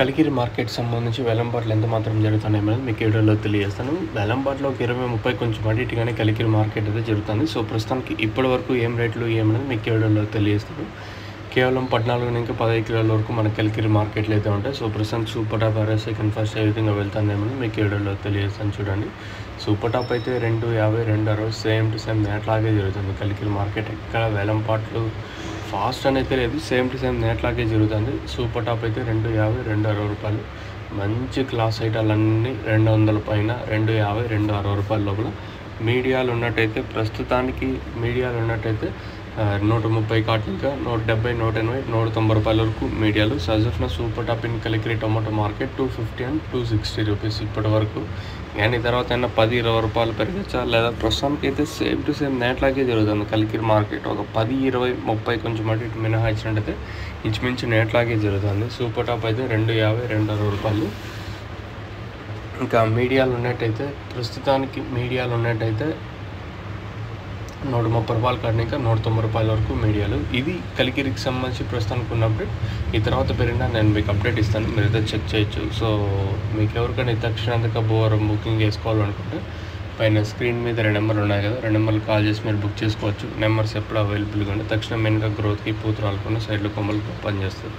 Kalikiri market సంబంధించి వేలంపాట్లు ఎంత మాత్రం జరుగుతున్నాయి అనేది మీకు వీడియోలో తెలియజేస్తాను. వేలంపాట్లో ఒక 20-30 కొంచెం అటు ఇటుగానే కలికిరి మార్కెట్ అయితే జరుగుతుంది. సో ప్రస్తుతానికి ఇప్పటి వరకు ఏం రేట్లు ఏమనేది మీకు వీడియోలో తెలియజేస్తాను. కేవలం 14 నుంచి 15 కిలోల వరకు మన కలికిరి మార్కెట్లు అయితే ఉంటాయి. సో ప్రస్తుతానికి super top RS second first ఏ విధంగా వెళ్తుందేమని మీకు వీడియోలో తెలియజేస్తాను. చూడండి, సూపర్ టాప్ అయితే 250, 260 సేమ్ టు సేమ్ నేట్లాగే జరుగుతుంది. కలికిరి మార్కెట్ ఎక్కడ వేలంపాట్లు ఫాస్ట్ అనేది లేదు, సేమ్ టు సేమ్ నేట్లాగే జరుగుతుంది. సూపర్ టాప్ అయితే 250, 260 రూపాయలు. మంచి క్లాస్ ఐటాలన్నీ 200 పైన, 250, 260 రూపాయల లోపల. మీడియాలు ఉన్నట్టయితే ప్రస్తుతానికి 130 కాటన్గా 170, 180, 190 రూపాయల వరకు మీడియాలు. సజఫ్నా super top in Kalikiri tomato market 250 and 260 rupees ఇప్పటి వరకు. కానీ తర్వాత అయినా 10-20 రూపాయలు పెరగచ్చా లేదా? ప్రస్తుతానికి అయితే సేమ్ టు సేమ్ నేట్లాగే జరుగుతుంది కలికిరి మార్కెట్. ఒక 10, 20, 30 కొంచెం అటు ఇటు మినహాయించినట్టయితే ఇంచుమించు నేట్లాగే జరుగుతుంది. సూపర్ టాప్ అయితే 250, 260 రూపాయలు. ఇంకా మీడియాలు ఉన్నట్టయితే ప్రస్తుతానికి 130 రూపాయలు కాడిన ఇంకా 190 రూపాయల వరకు మీడియాలు. ఇది కలికిరికి సంబంధించి ప్రస్తుతానికి ఉన్న అప్డేట్. ఈ తర్వాత పెరిగినా నేను మీకు అప్డేట్ ఇస్తాను, మీరైతే చెక్ చేయొచ్చు. సో మీకు ఎవరికైనా తక్షణంతగా బోరం బుకింగ్ చేసుకోవాలనుకుంటే పైన స్క్రీన్ మీద 2 నెంబర్లు ఉన్నాయి కదా, 2 నెంబర్లు కాల్ చేసి మీరు బుక్ చేసుకోవచ్చు. నెంబర్స్ ఎప్పుడు అవైలబుల్గా ఉంటే తక్షణం మెయిన్గా గ్రోత్కి పూత రాలకుండా సైడ్లో కొమ్మలు పనిచేస్తుంది.